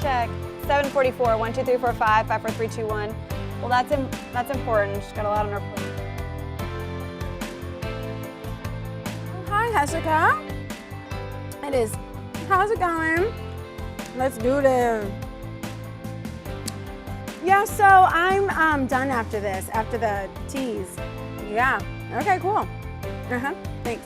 check. 744, 1, 2, 3, 4, 5, 5, 4, 3, 2, 1. Well, that's important. She's got a lot on her plate. Hi, Jessica. It is. How's it going? Let's do this. Yeah, so I'm done after this, after the teas. Yeah. Okay, cool. Thanks.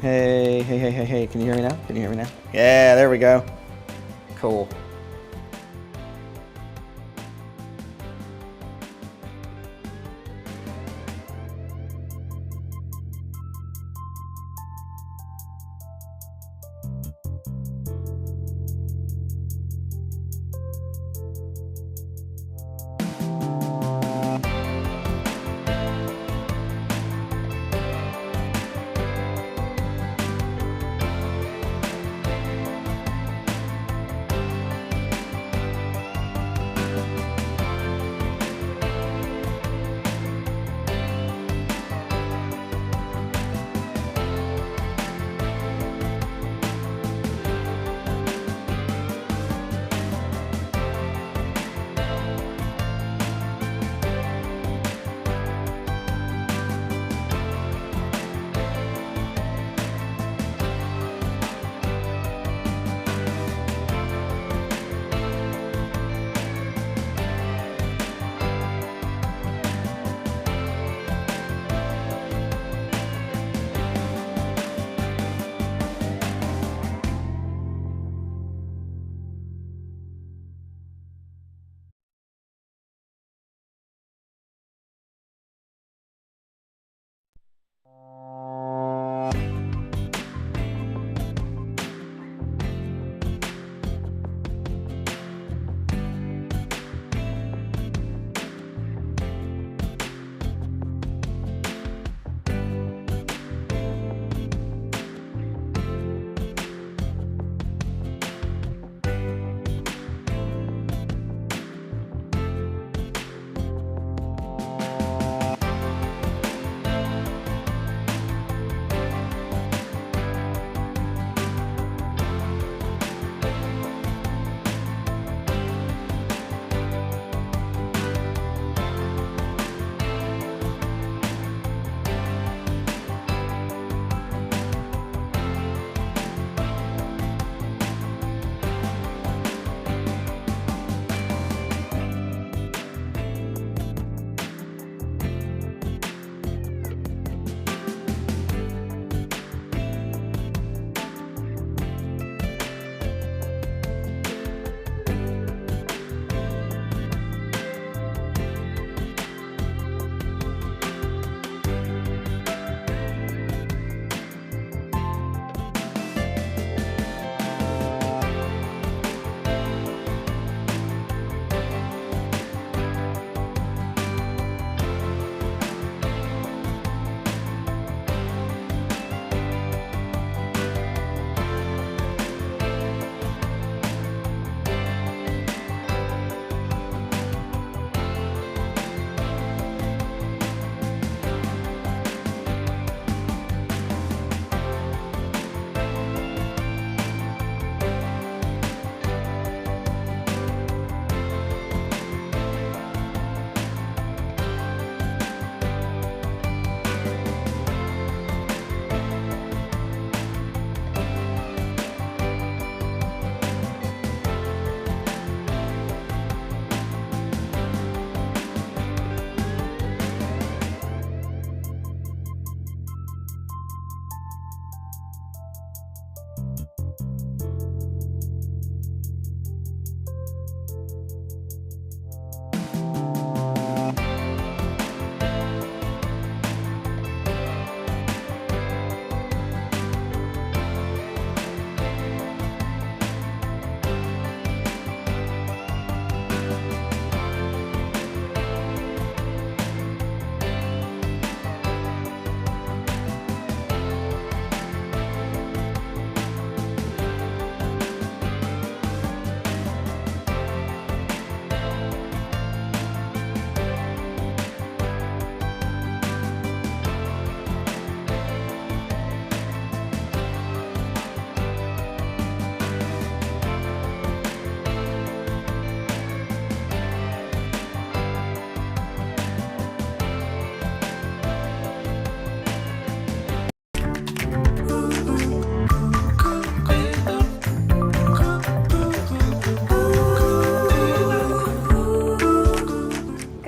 Hey, can you hear me now? Can you hear me now? Yeah, there we go. Cool.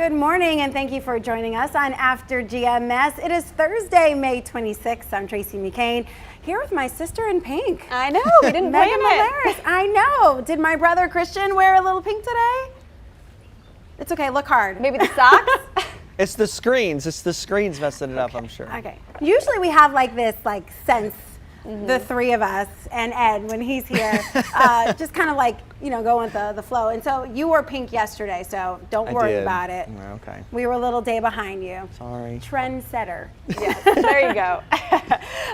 Good morning, and thank you for joining us on After GMS. It is Thursday, May 26th. I'm Tracey McCain, here with my sister in pink. I know, we didn't plan it. I know. Did my brother Christian wear a little pink today? It's okay, look hard. Maybe the socks? It's the screens. It's the screens messing it up, I'm sure. Okay. Usually we have like this sense, the three of us, and Ed when he's here, just kind of like, going with the flow. And so you wore pink yesterday, so don't worry about it. Okay. We were a little day behind you. Sorry. Trendsetter. Yes, there you go.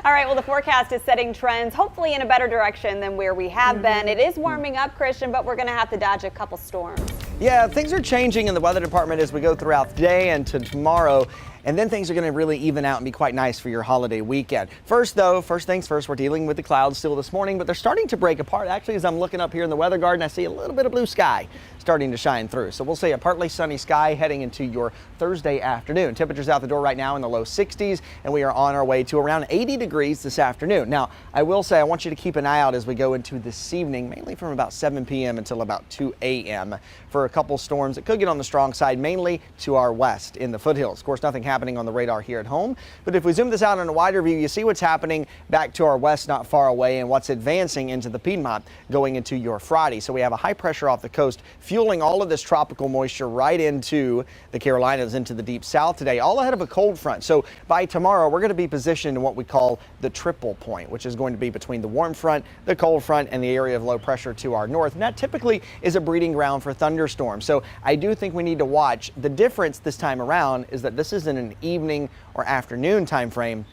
All right, well, the forecast is setting trends, hopefully in a better direction than where we have been. It is warming up, Christian, but we're going to have to dodge a couple storms. Yeah, things are changing in the weather department as we go throughout the day and to tomorrow. And then things are going to really even out and be quite nice for your holiday weekend. First things first, we're dealing with the clouds still this morning, but they're starting to break apart. Actually, as I'm looking up here in the weather garden, I see a little bit of blue sky starting to shine through. So we'll see a partly sunny sky heading into your Thursday afternoon. Temperatures out the door right now in the low 60s, and we are on our way to around 80 degrees this afternoon. Now, I will say I want you to keep an eye out as we go into this evening, mainly from about 7 p.m. until about 2 a.m. for a couple storms that could get on the strong side, mainly to our west in the foothills. Of course, nothing happening on the radar here at home, but if we zoom this out on a wider view, you see what's happening back to our west not far away and what's advancing into the Piedmont going into your Friday. So we have a high pressure off the coast fueling all of this tropical moisture right into the Carolinas, into the deep south today, all ahead of a cold front. So by tomorrow, we're going to be positioned in what we call the triple point, which is going to be between the warm front, the cold front, and the area of low pressure to our north. And that typically is a breeding ground for thunderstorms. So I do think we need to watch. The difference this time around is that this isn't an evening or afternoon time frame.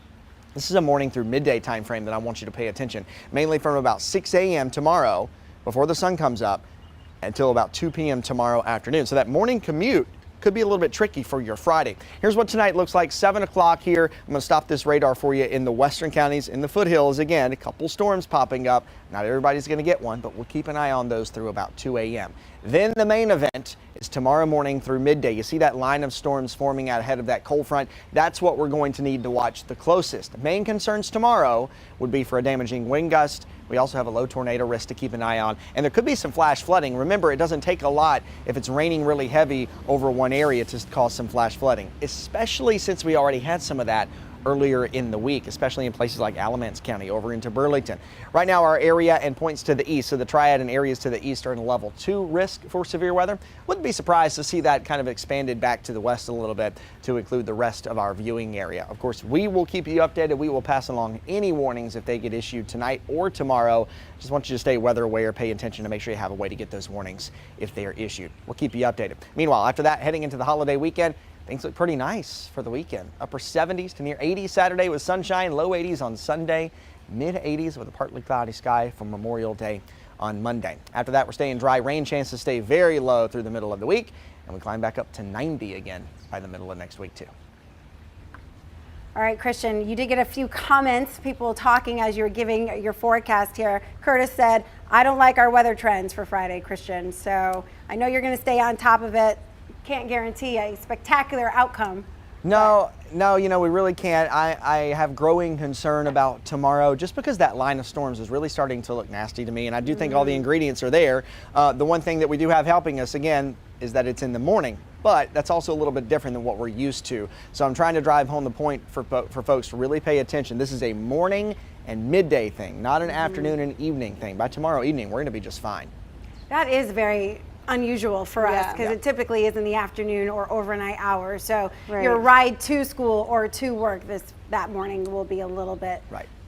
This is a morning through midday time frame that I want you to pay attention, mainly from about 6 a.m. tomorrow before the sun comes up until about 2 p.m. tomorrow afternoon. So that morning commute could be a little bit tricky for your Friday. Here's what tonight looks like. 7 o'clock here. I'm going to stop this radar for you in the western counties, in the foothills. Again, a couple storms popping up. Not everybody's going to get one, but we'll keep an eye on those through about 2 a.m. Then the main event is tomorrow morning through midday. You see that line of storms forming out ahead of that cold front. That's what we're going to need to watch the closest. Main concerns tomorrow would be for a damaging wind gust. We also have a low tornado risk to keep an eye on. And there could be some flash flooding. Remember, it doesn't take a lot if it's raining really heavy over one area to cause some flash flooding, especially since we already had some of that earlier in the week, especially in places like Alamance County over into Burlington. Right now, our area and points to the east, so the triad and areas to the east are in a level 2 risk for severe weather. Wouldn't be surprised to see that kind of expanded back to the west a little bit to include the rest of our viewing area. Of course, we will keep you updated. We will pass along any warnings if they get issued tonight or tomorrow. Just want you to stay weather aware, pay attention to make sure you have a way to get those warnings if they are issued. We'll keep you updated. Meanwhile, after that, heading into the holiday weekend, things look pretty nice for the weekend. Upper 70s to near 80s Saturday with sunshine, low 80s on Sunday, mid 80s with a partly cloudy sky for Memorial Day on Monday. After that, we're staying dry. Rain chances stay very low through the middle of the week, and we climb back up to 90 again by the middle of next week too. All right, Christian, you did get a few comments, people talking as you were giving your forecast here. Curtis said, I don't like our weather trends for Friday, Christian. So I know you're going to stay on top of it. Can't guarantee a spectacular outcome. No, we really can't. I have growing concern about tomorrow just because that line of storms is really starting to look nasty to me, and I do think all the ingredients are there. The one thing that we do have helping us, again, is that it's in the morning, but that's also a little bit different than what we're used to. So I'm trying to drive home the point for folks to really pay attention. This is a morning and midday thing, not an afternoon and evening thing. By tomorrow evening, we're going to be just fine. That is very unusual for us because it typically is in the afternoon or overnight hours. So your ride to school or to work that morning will be a little bit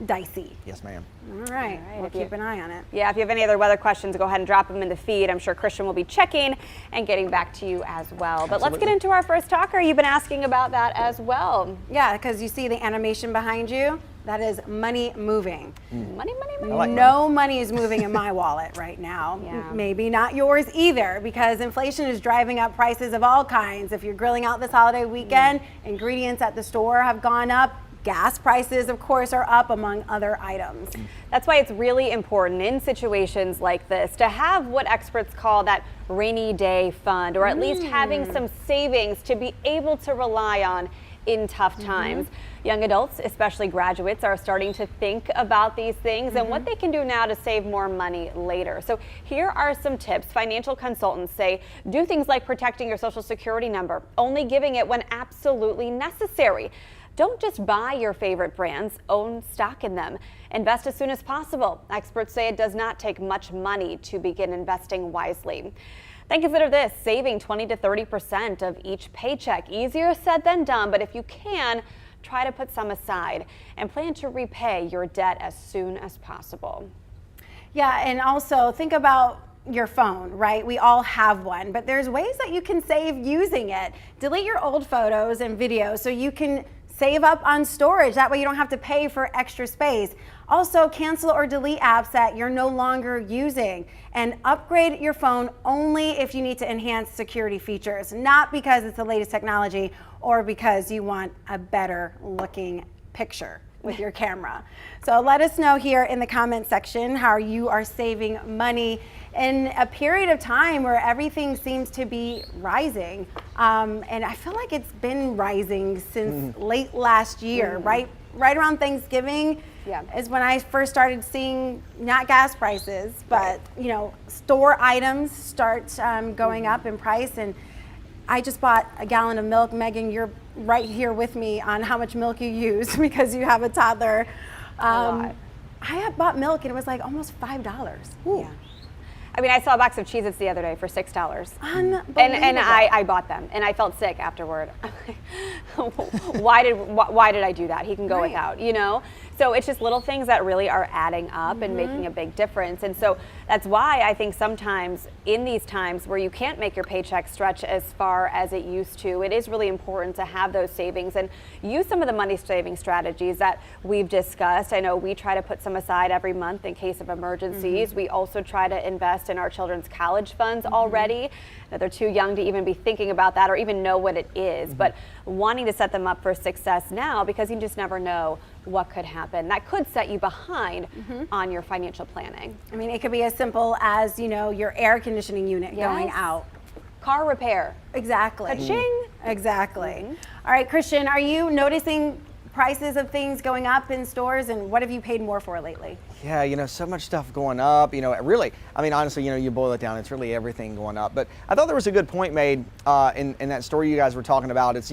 dicey. Yes, ma'am. All right. We'll keep an eye on it. Yeah, if you have any other weather questions, go ahead and drop them in the feed. I'm sure Christian will be checking and getting back to you as well. But let's get into our first talker. You've been asking about that as well. Yeah, because you see the animation behind you. That is money moving. Money. Like no money is moving in my wallet right now. Maybe not yours either, because inflation is driving up prices of all kinds. If you're grilling out this holiday weekend, ingredients at the store have gone up. Gas prices, of course, are up, among other items. That's why it's really important in situations like this to have what experts call that rainy day fund, or at least having some savings to be able to rely on in tough times. Young adults, especially graduates, are starting to think about these things and what they can do now to save more money later. So here are some tips. Financial consultants say do things like protecting your Social Security number, only giving it when absolutely necessary. Don't just buy your favorite brands, own stock in them. Invest as soon as possible. Experts say it does not take much money to begin investing wisely. Then consider this, saving 20 to 30% of each paycheck. Easier said than done, but if you can, try to put some aside and plan to repay your debt as soon as possible. Yeah, and also think about your phone, right? We all have one, but there's ways that you can save using it. Delete your old photos and videos so you can save up on storage. That way you don't have to pay for extra space. Also, cancel or delete apps that you're no longer using, and upgrade your phone only if you need to enhance security features, not because it's the latest technology or because you want a better looking picture with your camera. So let us know here in the comment section how you are saving money in a period of time where everything seems to be rising. And I feel like it's been rising since late last year, right around Thanksgiving is when I first started seeing not gas prices, but store items start going up in price. And I just bought a gallon of milk. Megan, you're right here with me on how much milk you use because you have a toddler. I had bought milk and it was like almost $5. Yeah. I mean, I saw a box of Cheez-Its the other day for $6. Unbelievable. And I bought them and I felt sick afterward. Why did I do that? He can go without, So it's just little things that really are adding up and making a big difference. And so that's why I think sometimes in these times where you can't make your paycheck stretch as far as it used to, it is really important to have those savings and use some of the money saving strategies that we've discussed. I know we try to put some aside every month in case of emergencies. We also try to invest in our children's college funds already. Now, they're too young to even be thinking about that or even know what it is, but wanting to set them up for success now because you just never know what could happen. That could set you behind on your financial planning. I mean, it could be as simple as, your air conditioning unit going out. Car repair. Exactly. Ka-ching. Exactly. All right, Christian, are you noticing prices of things going up in stores, and what have you paid more for lately? Yeah, so much stuff going up, really, I mean, honestly, you boil it down, it's really everything going up. But I thought there was a good point made in that story you guys were talking about. It's,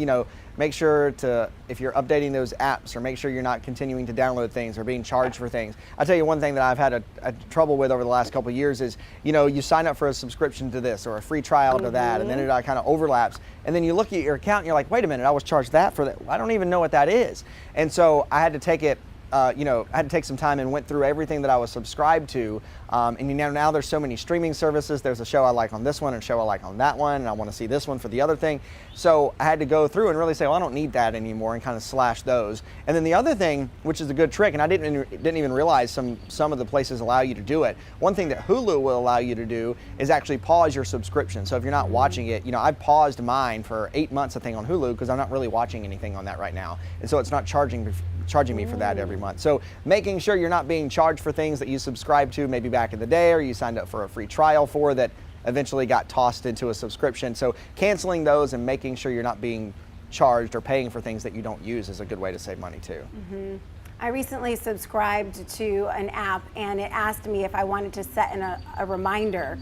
make sure to, if you're updating those apps, or make sure you're not continuing to download things or being charged for things. I'll tell you one thing that I've had a trouble with over the last couple of years is, you sign up for a subscription to this or a free trial to that, and then it kind of overlaps. And then you look at your account and you're like, wait a minute, I was charged that for that. I don't even know what that is. And so I had to take it, I had to take some time and went through everything that I was subscribed to. And now there's so many streaming services. There's a show I like on this one and a show I like on that one, and I want to see this one for the other thing. So I had to go through and really say, well, I don't need that anymore, and kind of slash those. And then the other thing, which is a good trick, and I didn't even realize some of the places allow you to do it. One thing that Hulu will allow you to do is actually pause your subscription. So if you're not watching it, I've paused mine for 8 months, I think, on Hulu because I'm not really watching anything on that right now. And so it's not charging me for that every month. So making sure you're not being charged for things that you subscribed to maybe back in the day, or you signed up for a free trial for that eventually got tossed into a subscription. So canceling those and making sure you're not being charged or paying for things that you don't use is a good way to save money too. I recently subscribed to an app and it asked me if I wanted to set in a reminder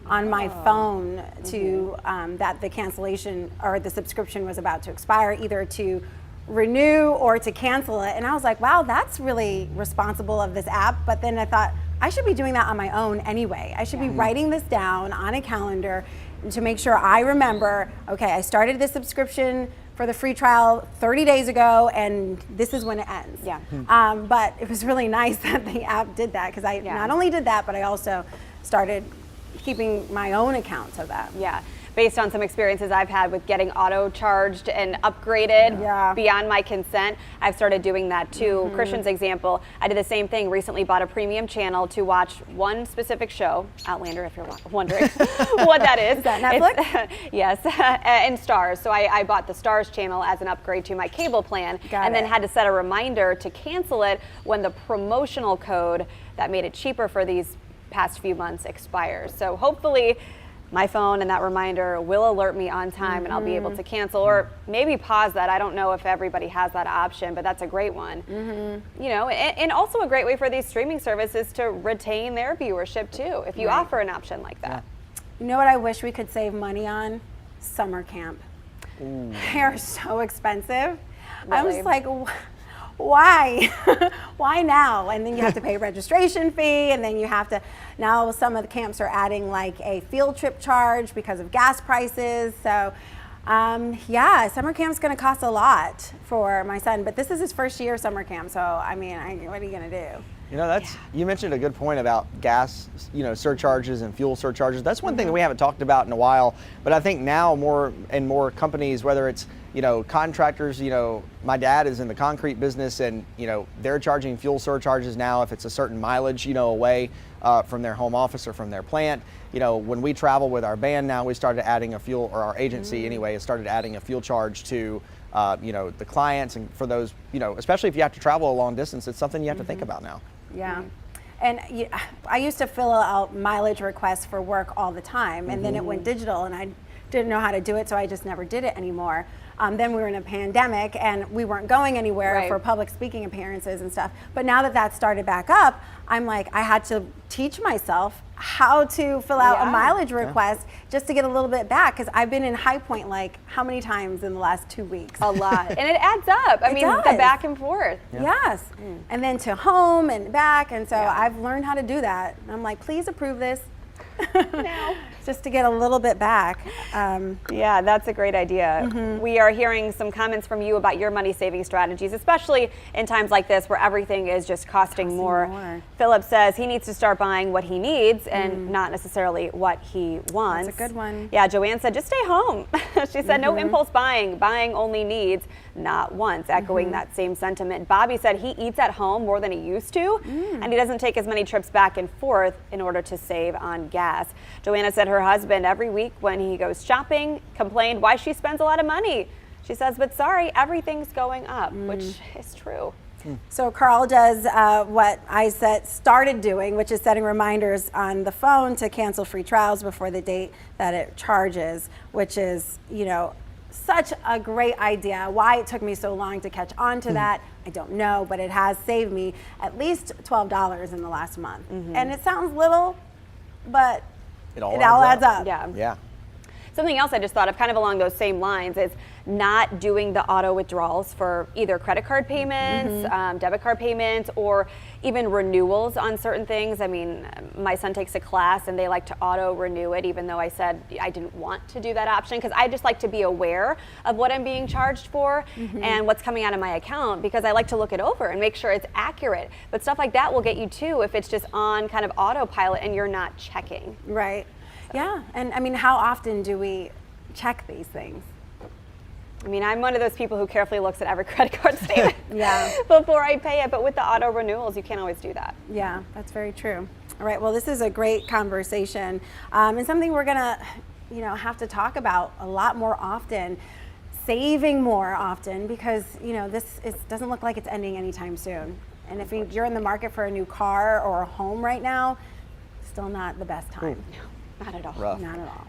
on my phone to that the cancellation or the subscription was about to expire, either to renew or to cancel it. And I was like, wow, that's really responsible of this app. But then I thought, I should be doing that on my own anyway. I should be writing this down on a calendar to make sure I remember, okay, I started this subscription for the free trial 30 days ago and this is when it ends. But it was really nice that the app did that because I not only did that, but I also started keeping my own accounts of that. Based on some experiences I've had with getting auto charged and upgraded beyond my consent, I've started doing that too. Christian's example, I did the same thing. Recently bought a premium channel to watch one specific show, Outlander, if you're wondering what that is. Is that Netflix? Yes, and Stars. So I bought the Stars channel as an upgrade to my cable plan, and then had to set a reminder to cancel it when the promotional code that made it cheaper for these past few months expires. So hopefully my phone and that reminder will alert me on time and I'll be able to cancel or maybe pause that. I don't know if everybody has that option, but that's a great one. You know, and also a great way for these streaming services to retain their viewership too, if you offer an option like that. You know what I wish we could save money on? Summer camp. They're so expensive. I'm Really? just like, why? Why now? And then you have to pay a registration fee, and then you have to, now some of the camps are adding like a field trip charge because of gas prices. So yeah, summer camp's gonna cost a lot for my son, but this is his first year summer camp. So I mean, what are you gonna do? You know, you mentioned a good point about gas, you know, surcharges and fuel surcharges. That's one thing that we haven't talked about in a while, but I think now more and more companies, whether it's, you know, contractors, you know, my dad is in the concrete business and, you know, they're charging fuel surcharges now if it's a certain mileage, you know, away from their home office or from their plant. You know, when we travel with our band now, we started adding a fuel, or our agency anyway, has started adding a fuel charge to, you know, the clients, and for those, you know, especially if you have to travel a long distance, it's something you have to think about now. Yeah. And I used to fill out mileage requests for work all the time, and then it went digital, and I didn't know how to do it, so I just never did it anymore. Then we were in a pandemic, and we weren't going anywhere for public speaking appearances and stuff. But now that that started back up, I'm like, I had to teach myself how to fill out a mileage request just to get a little bit back, because I've been in High Point like how many times in the last 2 weeks? A lot. And it adds up. I mean, the back and forth. Yes. And then to home and back. And so I've learned how to do that. I'm like, please approve this. No. Just to get a little bit back. Yeah, that's a great idea. We are hearing some comments from you about your money saving strategies, especially in times like this where everything is just costing more. Philip says he needs to start buying what he needs and not necessarily what he wants. That's a good one. Yeah, Joanne said just stay home. She said no impulse buying, buying only needs, not wants, echoing that same sentiment. Bobby said he eats at home more than he used to, and he doesn't take as many trips back and forth in order to save on gas. Joanna said her husband every week when he goes shopping complained why she spends a lot of money. She says, but sorry, everything's going up, which is true. So Carl does what I started doing, which is setting reminders on the phone to cancel free trials before the date that it charges, which is, you know, such a great idea. Why it took me so long to catch on to that, I don't know, but it has saved me at least $12 in the last month. And it sounds little, but it all adds up. Yeah. Something else I just thought of kind of along those same lines is not doing the auto withdrawals for either credit card payments, debit card payments, or even renewals on certain things. I mean, my son takes a class and they like to auto renew it, even though I said I didn't want to do that option, because I just like to be aware of what I'm being charged for and what's coming out of my account, because I like to look it over and make sure it's accurate. But stuff like that will get you too if it's just on kind of autopilot and you're not checking. Right. Yeah, and I mean, how often do we check these things? I mean, I'm one of those people who carefully looks at every credit card statement before I pay it, but with the auto renewals, you can't always do that. Yeah, that's very true. All right, well, this is a great conversation and something we're gonna, you know, have to talk about a lot more often, saving more often, because, you know, this doesn't look like it's ending anytime soon. And if you're in the market for a new car or a home right now, still not the best time. No, not at all. Rough. Not at all.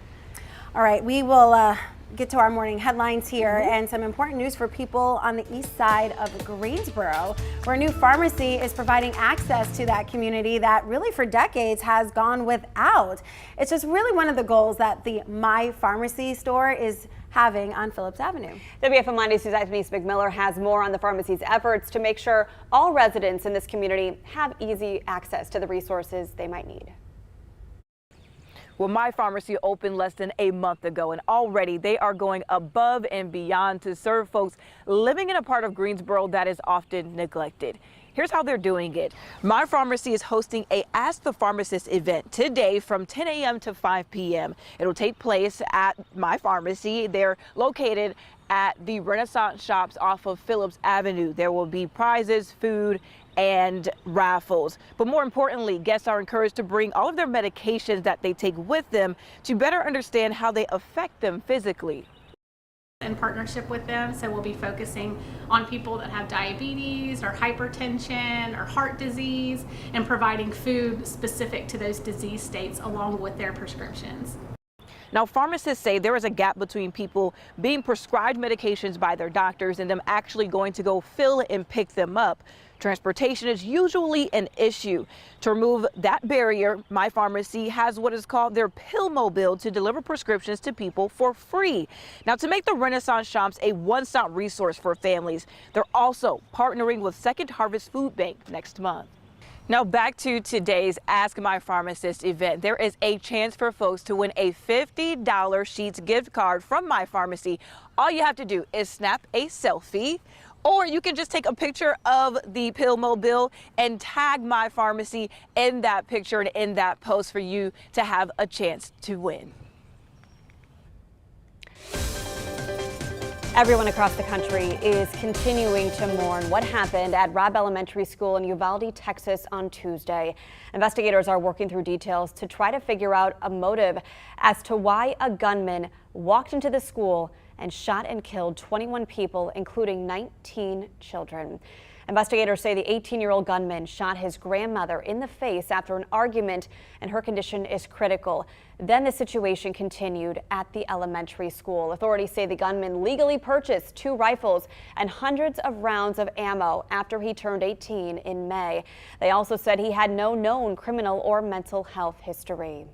All right, we will get to our morning headlines here and some important news for people on the east side of Greensboro, where a new pharmacy is providing access to that community that really for decades has gone without. It's just really one of the goals that the My Pharmacy store is having on Phillips Avenue. WFM News' Denise McMiller has more on the pharmacy's efforts to make sure all residents in this community have easy access to the resources they might need. Well, My Pharmacy opened less than a month ago, and already they are going above and beyond to serve folks living in a part of Greensboro that is often neglected. Here's how they're doing it. My Pharmacy is hosting a Ask the Pharmacist event today from 10 a.m. to 5 p.m. It'll take place at My Pharmacy. They're located at the Renaissance Shops off of Phillips Avenue. There will be prizes, food, and raffles. But more importantly, guests are encouraged to bring all of their medications that they take with them to better understand how they affect them physically. In partnership with them, so we'll be focusing on people that have diabetes or hypertension or heart disease and providing food specific to those disease states along with their prescriptions. Now, pharmacists say there is a gap between people being prescribed medications by their doctors and them actually going to go fill and pick them up. Transportation is usually an issue. To remove that barrier, My Pharmacy has what is called their Pill Mobile to deliver prescriptions to people for free. Now, to make the Renaissance shops a one-stop resource for families, they're also partnering with Second Harvest Food Bank next month. Now back to today's Ask My Pharmacist event. There is a chance for folks to win a $50 Sheets gift card from My Pharmacy. All you have to do is snap a selfie, or you can just take a picture of the Pill Mobile and tag My Pharmacy in that picture and in that post for you to have a chance to win. Everyone across the country is continuing to mourn what happened at Robb Elementary School in Uvalde, Texas on Tuesday. Investigators are working through details to try to figure out a motive as to why a gunman walked into the school and shot and killed 21 people, including 19 children. Investigators say the 18-year-old gunman shot his grandmother in the face after an argument, and her condition is critical. Then the situation continued at the elementary school. Authorities say the gunman legally purchased 2 rifles and hundreds of rounds of ammo after he turned 18 in May. They also said he had no known criminal or mental health history.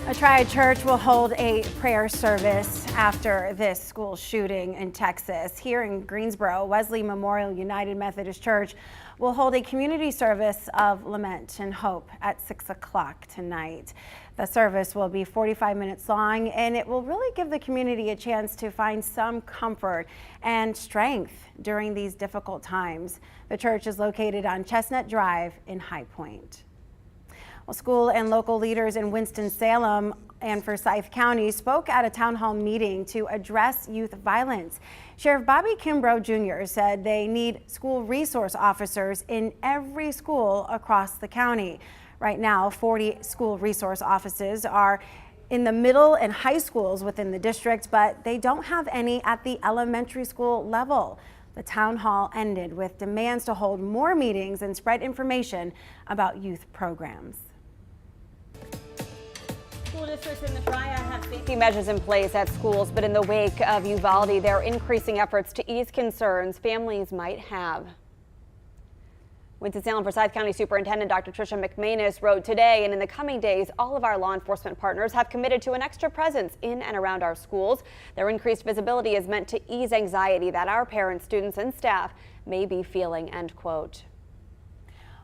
A Triad Church will hold a prayer service after this school shooting in Texas. Here in Greensboro, Wesley Memorial United Methodist Church will hold a community service of lament and hope at 6 o'clock tonight. The service will be 45 minutes long, and it will really give the community a chance to find some comfort and strength during these difficult times. The church is located on Chestnut Drive in High Point. Well, school and local leaders in Winston-Salem and Forsyth County spoke at a town hall meeting to address youth violence. Sheriff Bobby Kimbrough Jr. said they need school resource officers in every school across the county. Right now, 40 school resource offices are in the middle and high schools within the district, but they don't have any at the elementary school level. The town hall ended with demands to hold more meetings and spread information about youth programs. School districts in the Triad have safety measures in place at schools, but in the wake of Uvalde, they're increasing efforts to ease concerns families might have. Winston-Salem Forsyth County Superintendent Dr. Tracey McCain wrote today, and in the coming days, all of our law enforcement partners have committed to an extra presence in and around our schools. Their increased visibility is meant to ease anxiety that our parents, students, and staff may be feeling, end quote.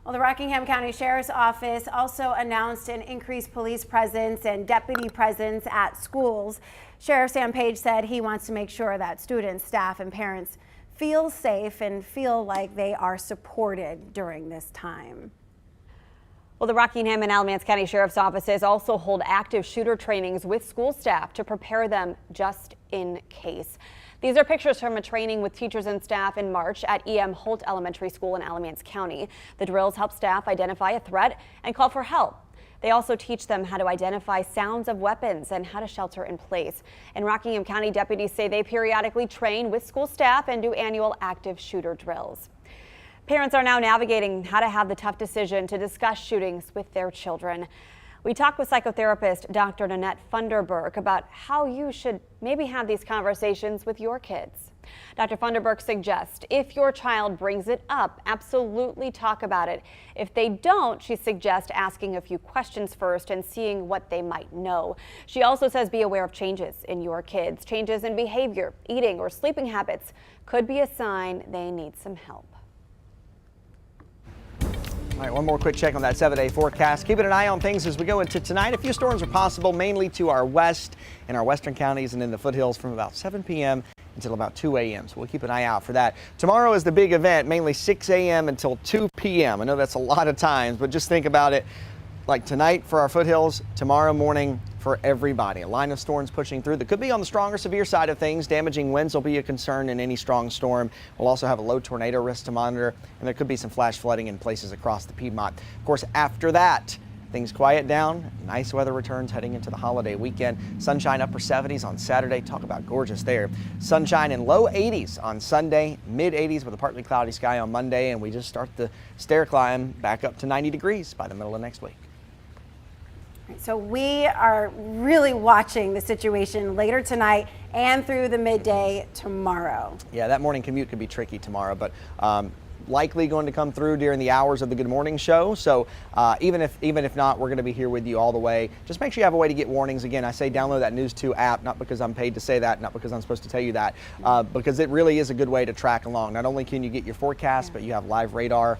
Well, the Rockingham County Sheriff's Office also announced an increased police presence and deputy presence at schools. Sheriff Sam Page said he wants to make sure that students, staff, and parents feel safe and feel like they are supported during this time. Well, the Rockingham and Alamance County Sheriff's Offices also hold active shooter trainings with school staff to prepare them just in case. These are pictures from a training with teachers and staff in March at E.M. Holt Elementary School in Alamance County. The drills help staff identify a threat and call for help. They also teach them how to identify sounds of weapons and how to shelter in place. In Rockingham County, deputies say they periodically train with school staff and do annual active shooter drills. Parents are now navigating how to have the tough decision to discuss shootings with their children. We talked with psychotherapist Dr. Nanette Funderburk about how you should maybe have these conversations with your kids. Dr. Funderburk suggests if your child brings it up, absolutely talk about it. If they don't, she suggests asking a few questions first and seeing what they might know. She also says be aware of changes in your kids. Changes in behavior, eating, or sleeping habits could be a sign they need some help. All right, one more quick check on that 7-day forecast. Keeping an eye on things as we go into tonight. A few storms are possible, mainly to our west and our western counties and in the foothills from about 7 p.m. until about 2 a.m. So we'll keep an eye out for that. Tomorrow is the big event, mainly 6 a.m. until 2 p.m. I know that's a lot of times, but just think about it. Like tonight for our foothills, tomorrow morning for everybody. A line of storms pushing through that could be on the stronger severe side of things. Damaging winds will be a concern in any strong storm. We'll also have a low tornado risk to monitor, and there could be some flash flooding in places across the Piedmont. Of course, after that, things quiet down. Nice weather returns heading into the holiday weekend. Sunshine upper 70s on Saturday. Talk about gorgeous there. Sunshine in low 80s on Sunday, mid 80s with a partly cloudy sky on Monday, and we just start the stair climb back up to 90 degrees by the middle of next week. So we are really watching the situation later tonight and through the midday tomorrow. Yeah, that morning commute could be tricky tomorrow, but likely going to come through during the hours of the Good Morning Show. So even if not, we're going to be here with you all the way. Just make sure you have a way to get warnings. Again, I say download that News 2 app, not because I'm paid to say that, not because I'm supposed to tell you that, because it really is a good way to track along. Not only can you get your forecast, but you have live radar.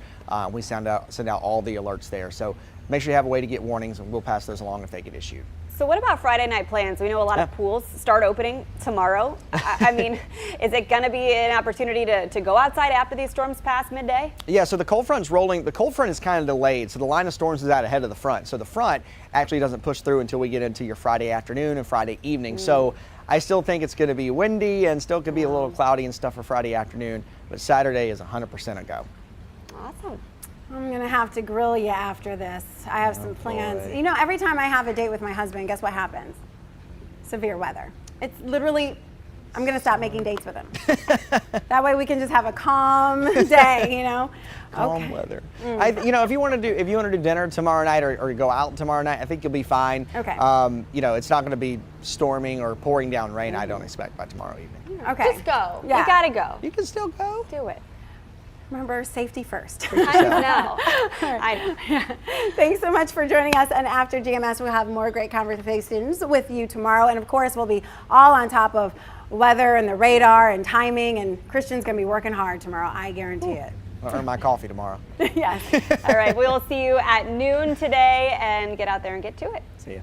We send out all the alerts there. So make sure you have a way to get warnings, and we'll pass those along if they get issued. So what about Friday night plans? We know a lot of pools start opening tomorrow. I mean, is it going to be an opportunity to go outside after these storms pass midday? Yeah, so the cold front's rolling. The cold front is kind of delayed, so the line of storms is out ahead of the front. So the front actually doesn't push through until we get into your Friday afternoon and Friday evening. So I still think it's going to be windy and still could be a little cloudy and stuff for Friday afternoon, but Saturday is 100% a go. Awesome. I'm gonna have to grill you after this. I have some plans. boy. You know, every time I have a date with my husband, guess what happens? Severe weather. It's literally, I'm gonna stop making dates with him. That way we can just have a calm day, you know? Calm weather. If you want to do dinner tomorrow night or go out tomorrow night, I think you'll be fine. Okay. It's not going to be storming or pouring down rain. I don't expect by tomorrow evening. Okay. Just go. Yeah. You got to go. You can still go. Do it. Remember, safety first. I know. I know. Thanks so much for joining us. And after GMS, we'll have more great conversations with you tomorrow. And of course, we'll be all on top of weather and the radar and timing. And Christian's going to be working hard tomorrow. I guarantee it. I'll earn my coffee tomorrow. Yes. All right. We will see you at noon today, and get out there and get to it. See ya.